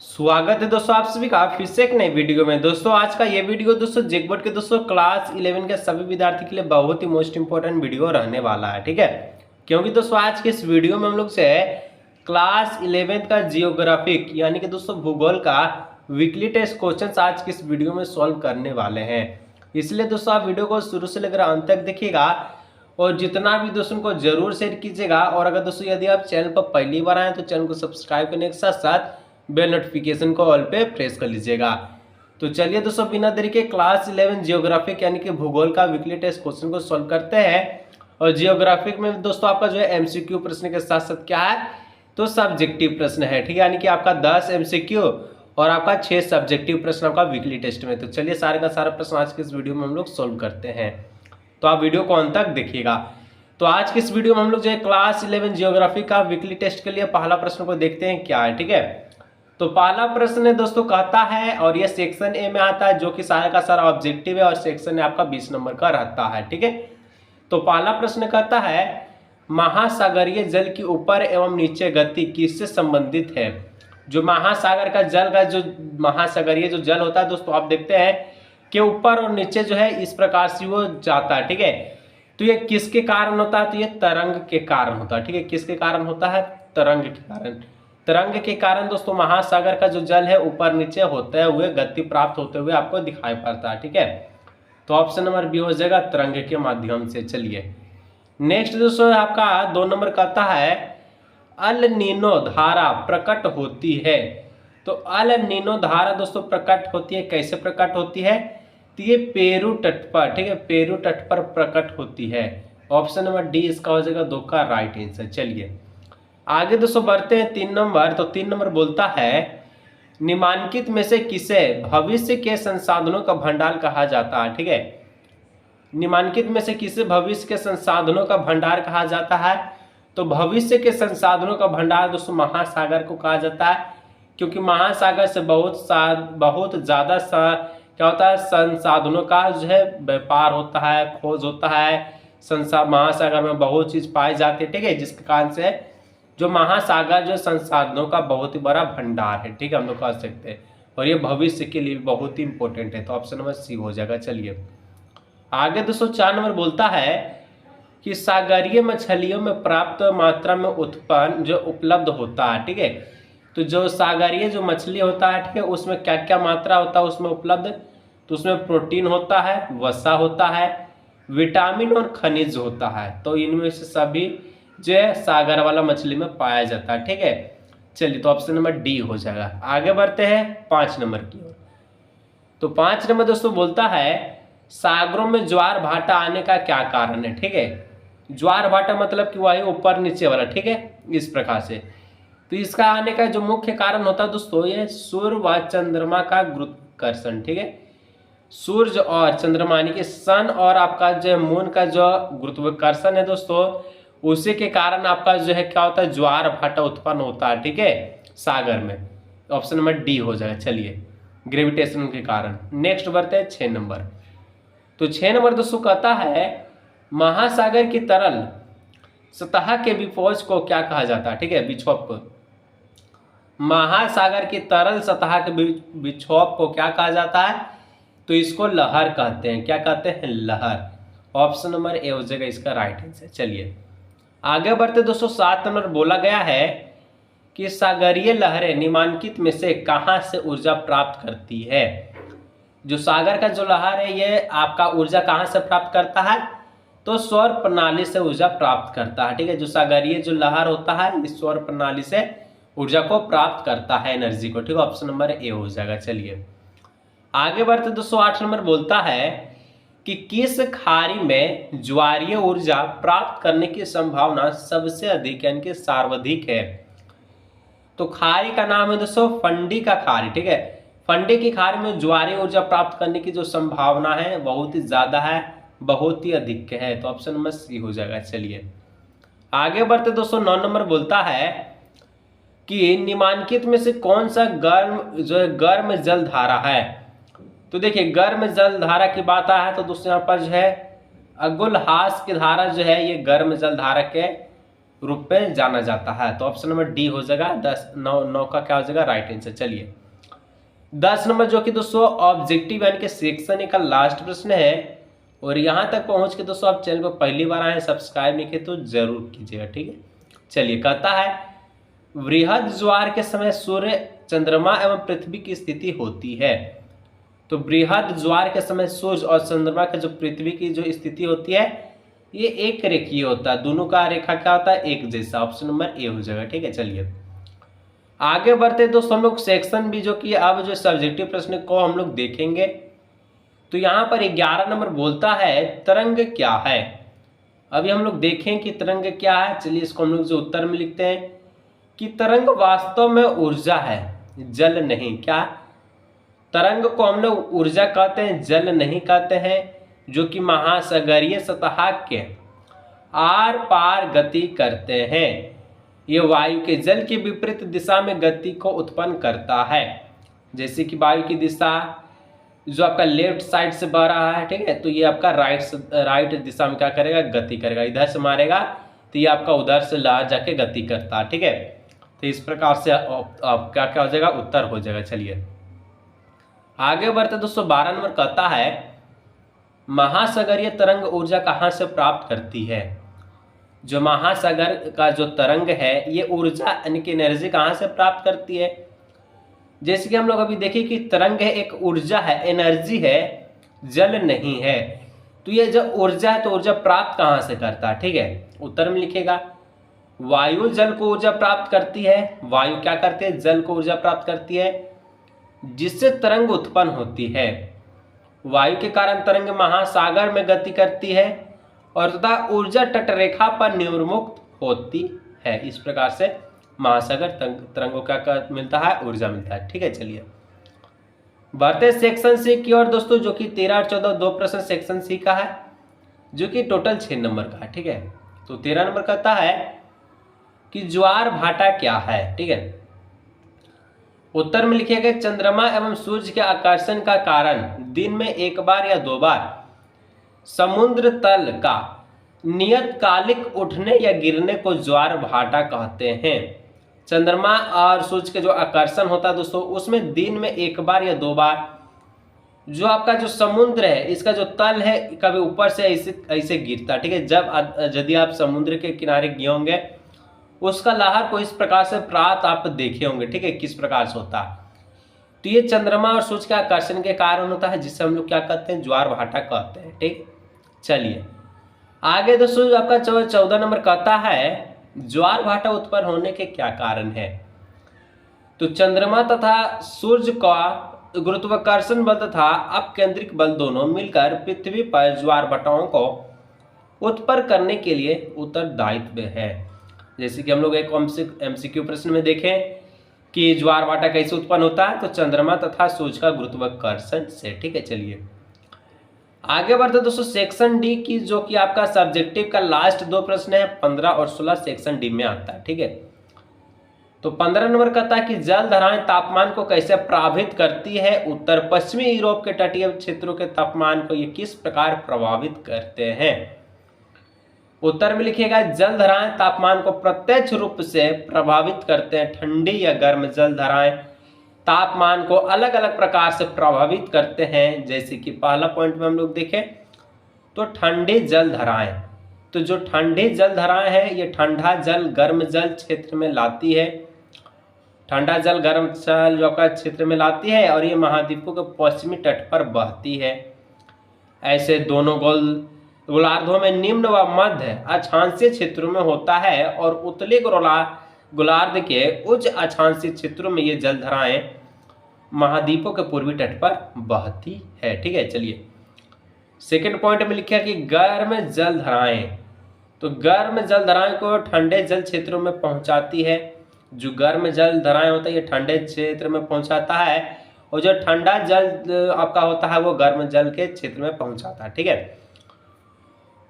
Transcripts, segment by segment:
स्वागत है दोस्तों आप सभी का फिर से एक नई वीडियो में। दोस्तों आज का ये वीडियो दोस्तों जेकबोर्ड के दोस्तों क्लास 11 के सभी विद्यार्थी के लिए बहुत ही मोस्ट इंपॉर्टेंट वीडियो रहने वाला है, ठीक है। क्योंकि दोस्तों आज के इस वीडियो में हम लोग से क्लास 11 का जियोग्राफिक यानी कि दोस्तों भूगोल का वीकली टेस्ट क्वेश्चन आज के इस वीडियो में सॉल्व करने वाले हैं। इसलिए दोस्तों आप वीडियो को शुरू से लेकर अंत तक देखिएगा और जितना भी दोस्तों को जरूर शेयर कीजिएगा। और अगर दोस्तों यदि आप चैनल पर पहली बार आए तो चैनल को सब्सक्राइब करने के साथ साथ बेल नोटिफिकेशन को ऑल पे प्रेस कर लीजिएगा। तो चलिए दोस्तों बिना देरी के क्लास 11 जियोग्राफिक यानी कि भूगोल का वीकली टेस्ट क्वेश्चन को सॉल्व करते हैं। और जियोग्राफिक में दोस्तों आपका जो है एमसीक्यू प्रश्न के साथ साथ क्या है तो सब्जेक्टिव प्रश्न है, ठीक है। यानी कि आपका 10 एमसीक्यू और आपका 6 सब्जेक्टिव प्रश्न आपका वीकली टेस्ट में। तो चलिए सारे का सारा प्रश्न आज के इस वीडियो में हम लोग सोल्व करते हैं, तो आप वीडियो को अंत तक देखिएगा। तो आज के इस वीडियो में हम लोग जो है क्लास 11 जियोग्राफी का वीकली टेस्ट के लिए पहला प्रश्न को देखते हैं क्या है, ठीक है। तो पहला प्रश्न दोस्तों कहता है, और ये सेक्शन ए में आता है जो कि सारा का सारा ऑब्जेक्टिव है और सेक्शन ए आपका 20 नंबर का रहता है, ठीक है। तो पहला प्रश्न कहता है महासागरीय जल की ऊपर एवं नीचे गति किससे संबंधित है। जो महासागर का जल का जो महासागरीय जो जल होता है दोस्तों आप देखते हैं कि ऊपर और नीचे जो है इस प्रकार से वो जाता है, ठीक है। तो ये किसके कारण होता है, तो ये तरंग के कारण होता है, ठीक है। किसके कारण होता है, तरंग के कारण। तरंग के कारण दोस्तों महासागर का जो जल है ऊपर नीचे होते हुए गति प्राप्त होते हुए आपको दिखाई पड़ता है, ठीक है। तो ऑप्शन नंबर बी हो जाएगा तरंग के माध्यम से। चलिए नेक्स्ट दोस्तों आपका 2 नंबर कहता है अल नीनो धारा प्रकट होती है। तो अल नीनो धारा दोस्तों प्रकट होती है, कैसे प्रकट होती है, तो ये पेरू तट पर, ठीक है, पेरू तट पर प्रकट होती है। ऑप्शन नंबर डी इसका हो जाएगा 2 का राइट आंसर। चलिए आगे दोस्तों बढ़ते हैं 3 नंबर। तो 3 नंबर बोलता है निम्नलिखित में से किसे भविष्य के संसाधनों का भंडार कहा जाता है, ठीक है। निम्नलिखित में से किसे भविष्य के संसाधनों का भंडार कहा जाता है, तो भविष्य के संसाधनों का भंडार दोस्तों महासागर को कहा जाता है, क्योंकि महासागर से बहुत ज्यादा क्या होता है संसाधनों का जो है व्यापार होता है, खोज होता है। महासागर में बहुत चीज पाई जाती है, ठीक है, जिसके कारण से जो महासागर जो संसाधनों का बहुत ही बड़ा भंडार है, ठीक है, हम लोग कह सकते हैं। और ये भविष्य के लिए बहुत ही इंपॉर्टेंट है, तो ऑप्शन नंबर सी हो जाएगा। चलिए आगे दोस्तों 4 नंबर बोलता है कि सागरीय मछलियों में प्राप्त मात्रा में उत्पन्न जो उपलब्ध होता है, ठीक है। तो जो सागरीय जो मछली होता है, ठीक है, उसमें क्या क्या मात्रा होता है उसमें उपलब्ध, तो उसमें प्रोटीन होता है, वसा होता है, विटामिन और खनिज होता है। तो इनमें से सभी जो है सागर वाला मछली में पाया जाता है, ठीक है। चलिए तो ऑप्शन नंबर डी हो जाएगा। आगे बढ़ते हैं 5 नंबर की ओर। तो 5 नंबर दोस्तों बोलता है सागरों में ज्वार भाटा आने का क्या कारण है, ठीक है। ज्वार भाटा मतलब कि वही ऊपर नीचे वाला, ठीक है, इस प्रकार से। तो इसका आने का जो मुख्य कारण होता है दोस्तों ये सूर्य व चंद्रमा का गुरुत्वाकर्षण, ठीक है। सूर्य और चंद्रमा यानी कि सन और आपका जो मून का जो गुरुत्वाकर्षण है दोस्तों उसी के कारण आपका जो है क्या होता है ज्वार भाटा उत्पन्न होता है, ठीक है, सागर में। ऑप्शन नंबर डी हो जाएगा। चलिए ग्रेविटेशन के कारण। नेक्स्ट बढ़ते हैं 6 नंबर। तो 6 नंबर दोस्तों कहता है महासागर की तरल सतह के विक्षोभ को क्या कहा जाता है, ठीक है, विक्षोभ को। महासागर की तरल सतह के विक्षोभ को क्या कहा जाता है, तो इसको लहर कहते हैं। क्या कहते हैं, लहर। ऑप्शन नंबर ए हो जाएगा इसका राइट आंसर। चलिए आगे बढ़ते दोस्तों 7 नंबर बोला गया है कि सागरीय लहरें निम्नलिखित में से कहां से ऊर्जा प्राप्त करती है। जो सागर का जो लहर है ये आपका ऊर्जा कहां से प्राप्त करता है, तो सौर प्रणाली से ऊर्जा प्राप्त करता है, ठीक है। जो सागरीय जो लहर होता है इस सौर प्रणाली से ऊर्जा को प्राप्त करता है, एनर्जी को, ठीक है। ऑप्शन नंबर ए हो जाएगा। चलिए आगे बढ़ते दोस्तों 8 नंबर बोलता है कि किस खाड़ी में ज्वारीय ऊर्जा प्राप्त करने की संभावना सबसे अधिक यानी कि सर्वाधिक है। तो खाड़ी का नाम है दोस्तों फंडी का खाड़ी, ठीक है। फंडी की खाड़ी में ज्वारीय ऊर्जा प्राप्त करने की जो संभावना है बहुत ही ज्यादा है, बहुत ही अधिक है। तो ऑप्शन नंबर सी हो जाएगा। चलिए आगे बढ़ते दोस्तों 9 नंबर बोलता है कि निम्नलिखित में से कौन सा गर्म जल धारा है। तो देखिए गर्म जल धारा की बात है तो दोस्तों यहाँ पर जो है अगुलहास की धारा जो है ये गर्म जल धारा के रूप में जाना जाता है। तो ऑप्शन नंबर डी हो जाएगा 9 का क्या हो जाएगा राइट आंसर। चलिए 10 नंबर जो कि दोस्तों ऑब्जेक्टिव यानी कि सेक्शन ए का लास्ट प्रश्न है, और यहाँ तक पहुँच के दोस्तों आप चैनल को पहली बार आए, सब्सक्राइब नहीं किए तो जरूर कीजिएगा, ठीक है। चलिए कहता है वृहद ज्वार के समय सूर्य, चंद्रमा एवं पृथ्वी की स्थिति होती है। तो वृहद ज्वार के समय सूर्य और चंद्रमा के जो पृथ्वी की जो स्थिति होती है ये एक रेखीय होता है, दोनों का रेखा क्या होता है एक जैसा। ऑप्शन नंबर ए हो जाएगा, ठीक है। चलिए आगे बढ़ते दोस्तों हम लोग सेक्शन बी जो कि अब जो सब्जेक्टिव प्रश्न को हम लोग देखेंगे। तो यहाँ पर 11 नंबर बोलता है तरंग क्या है। अभी हम लोग देखें कि तरंग क्या है। चलिए इसको हम लोग जो उत्तर में लिखते हैं कि तरंग वास्तव में ऊर्जा है, जल नहीं। क्या तरंग को हम लोग ऊर्जा कहते हैं, जल नहीं कहते हैं, जो कि महासागरीय सतह के आर पार गति करते हैं। ये वायु के जल की विपरीत दिशा में गति को उत्पन्न करता है। जैसे कि वायु की दिशा जो आपका लेफ्ट साइड से बह रहा है, ठीक है, तो ये आपका राइट दिशा में क्या करेगा गति करेगा। इधर से मारेगा तो ये आपका उधर से लहर जाके गति करता है, ठीक है। तो इस प्रकार से आप क्या क्या हो जाएगा उत्तर हो जाएगा। चलिए आगे बढ़ते दोस्तों 12 नंबर कहता है महासागरीय तरंग ऊर्जा कहाँ से प्राप्त करती है। जो महासागर का जो तरंग है ये ऊर्जा यानी कि एनर्जी कहाँ से प्राप्त करती है। जैसे कि हम लोग अभी देखिए कि तरंग है, एक ऊर्जा है, एनर्जी है, जल नहीं है। तो ये जब ऊर्जा है तो ऊर्जा प्राप्त कहाँ से करता है, ठीक है। उत्तर में लिखेगा वायु जल को ऊर्जा प्राप्त करती है। वायु क्या करती है, जल को ऊर्जा प्राप्त करती है, जिससे तरंग उत्पन्न होती है। वायु के कारण तरंग महासागर में गति करती है और तथा ऊर्जा तटरेखा पर निर्मुक्त होती है। इस प्रकार से महासागर तरंगों का मिलता है, ऊर्जा मिलता है, ठीक है। चलिए बढ़ते सेक्शन सी की ओर दोस्तों, जो कि 13 और 14 दो प्रश्न सेक्शन सी का है, जो कि टोटल 6 नंबर का है, ठीक है। तो 13 नंबर कहता है कि ज्वार भाटा क्या है, ठीक है। उत्तर में लिखिएगा चंद्रमा एवं सूर्य के आकर्षण का कारण दिन में एक बार या 2 बार समुद्र तल का नियतकालिक उठने या गिरने को ज्वार भाटा कहते हैं। चंद्रमा और सूर्य के जो आकर्षण होता है दोस्तों उसमें दिन में एक बार या 2 बार जो आपका जो समुद्र है इसका जो तल है कभी ऊपर से ऐसे गिरता है, ठीक है। जब यदि आप समुद्र के किनारे गए होंगे उसका लहर को इस प्रकार से प्राप्त आप देखे होंगे, ठीक है, किस प्रकार से होता है। तो ये चंद्रमा और सूर्य के आकर्षण के कारण होता है, जिससे हम लोग क्या कहते हैं ज्वार भाटा कहते हैं, ठीक। चलिए आगे दोस्तों आपका 14 नंबर कहता है ज्वार भाटा उत्पन्न होने के क्या कारण है। तो चंद्रमा तथा सूर्य का गुरुत्वाकर्षण बल तथा अपकेंद्रिक बल दोनों मिलकर पृथ्वी पर ज्वार भाटाओं को उत्पन्न करने के लिए उत्तरदायित्व है। जैसे कि हम लोग एक MCQ प्रश्न में देखें कि ज्वार भाटा कैसे उत्पन्न होता है, तो चंद्रमा तथा सूर्य का गुरुत्वाकर्षण से, ठीक है। चलिए आगे बढ़ते दोस्तों सेक्शन डी की, जो कि आपका सब्जेक्टिव का लास्ट 2 प्रश्न है, 15 और 16 सेक्शन डी में आता है, ठीक है। तो 15 नंबर कहता है कि जल धाराएं तापमान को कैसे प्रभावित करती है। उत्तर पश्चिमी यूरोप के तटीय क्षेत्रों के तापमान को ये किस प्रकार प्रभावित करते हैं। उत्तर में लिखिएगा जल धाराएं तापमान को प्रत्यक्ष रूप से प्रभावित करते हैं। ठंडी या गर्म जल धाराएं तापमान को अलग अलग प्रकार से प्रभावित करते हैं। जैसे कि पहला पॉइंट में हम लोग देखें तो ठंडी जल धाराएं, तो जो ठंडी जल धाराएं हैं ये ठंडा जल गर्म जल क्षेत्र में लाती है। ठंडा जल गर्म जल जो का क्षेत्र में लाती है और ये महाद्वीपों के पश्चिमी तट पर बहती है। ऐसे दोनों गोलार्धों में निम्न व मध्य अक्षांशीय क्षेत्रों में होता है और उत्तरी गोलार्ध के उच्च अक्षांशीय क्षेत्रों में ये जल धाराएं महाद्वीपों के पूर्वी तट पर बहती है, ठीक है। चलिए सेकंड पॉइंट में लिखा कि गर्म जल धाराएं, तो गर्म जल धाराएं को ठंडे जल क्षेत्रों में पहुंचाती है। जो गर्म जल धाराएं होता है ये ठंडे क्षेत्र में पहुंचाता है और जो ठंडा जल आपका होता है वो गर्म जल के क्षेत्र में पहुंचाता है, ठीक है।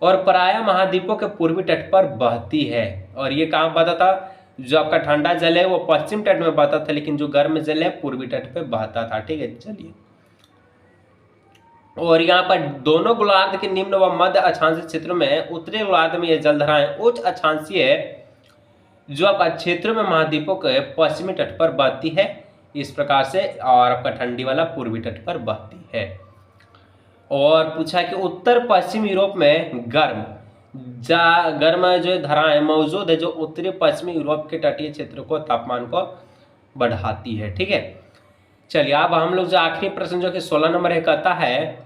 और प्रायः महाद्वीपों के पूर्वी तट पर बहती है। और ये कहाँ बहता था, जो आपका ठंडा जल है वो पश्चिम तट में बहता था, लेकिन जो गर्म जल है पूर्वी तट पे बहता था, ठीक है। चलिए और यहाँ पर दोनों गोलार्ध के निम्न व मध्य अक्षांशीय क्षेत्रों में उत्तरी गोलार्ध में ये जलधाराएं उच्च अक्षांशीय जो आपका क्षेत्रों में महाद्वीपों के पश्चिमी तट पर बहती है इस प्रकार से, और आपका ठंडी वाला पूर्वी तट पर बहती है। और पूछा कि उत्तर पश्चिम यूरोप में गर्म जो धाराएं मौजूद है जो उत्तरी पश्चिमी यूरोप के तटीय क्षेत्र को तापमान को बढ़ाती है। ठीक है, चलिए अब हम लोग जो आखिरी प्रश्न जो कि 16 नंबर है, कहता है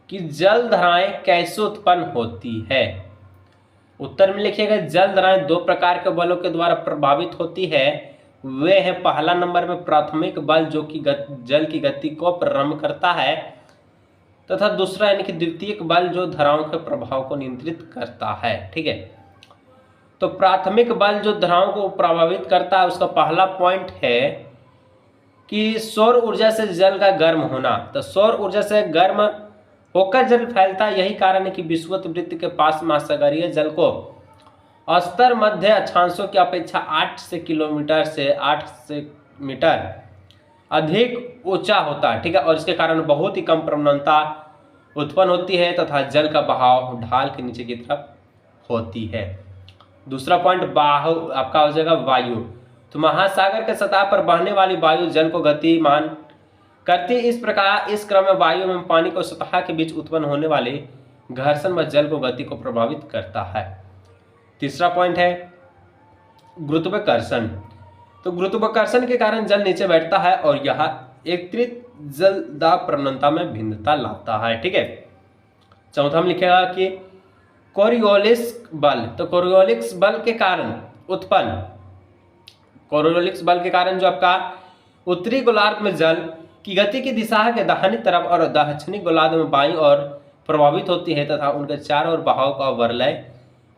कि जल धाराएं कैसे उत्पन्न होती है। उत्तर में लिखिएगा जल धाराएं दो प्रकार के बलों के द्वारा प्रभावित होती है। वे हैं पहला नंबर में प्राथमिक बल जो कि जल की गति को प्रारंभ करता है, तथा दूसरा यानी कि द्वितीयक बल जो धाराओं के प्रभाव को नियंत्रित करता है। ठीक है, तो प्राथमिक बल जो धाराओं को प्रभावित करता है उसका पहला पॉइंट है कि सौर ऊर्जा से जल का गर्म होना। तो सौर ऊर्जा से गर्म होकर जल फैलता है, यही कारण है कि विषुवत वृत्त के पास महासागरीय जल को स्तर मध्य अक्षांशों की अपेक्षा 8 से मीटर अधिक ऊंचा होता है। ठीक है, और इसके कारण बहुत ही कम प्रवणता उत्पन्न होती है तथा जल का बहाव ढाल के नीचे की तरफ होती है। दूसरा पॉइंट बाहु आपका हो जाएगा वायु। तो महासागर के सतह पर बहने वाली वायु जल को गतिमान करती है। इस प्रकार इस क्रम में वायु एवं पानी को सतह के बीच उत्पन्न होने वाले घर्षण व जल को गति को प्रभावित करता है। तीसरा पॉइंट है गुरुत्वाकर्षण। तो गुरुत्वाकर्षण के कारण जल नीचे बैठता है और यह एकत्रित जल दाब प्रवणता में भिन्नता लाता है। ठीक है, चौथा में लिखेगा कि कोरियोलिस बल। तो कोरियोलिस बल के कारण जो आपका उत्तरी गोलार्ध में जल की गति की दिशा के दाहिनी तरफ और दक्षिणी गोलार्ध में बाईं ओर प्रभावित होती है तथा उनके चारों ओर बहाव का वर्लय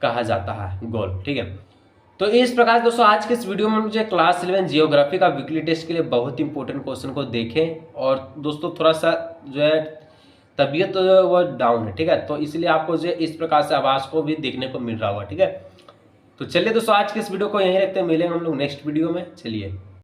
कहा जाता है, गोल। ठीक है, तो इस प्रकार दोस्तों आज के इस वीडियो में मुझे क्लास 11 जियोग्राफी का वीकली टेस्ट के लिए बहुत इंपॉर्टेंट क्वेश्चन को देखें। और दोस्तों थोड़ा सा जो है तबीयत तो वो डाउन है। ठीक है, तो इसलिए आपको जो इस प्रकार से आवाज़ को भी देखने को मिल रहा होगा। ठीक है, तो चलिए दोस्तों आज के इस वीडियो को यहीं रखते हैं, मिलेंगे हम लोग नेक्स्ट वीडियो में। चलिए।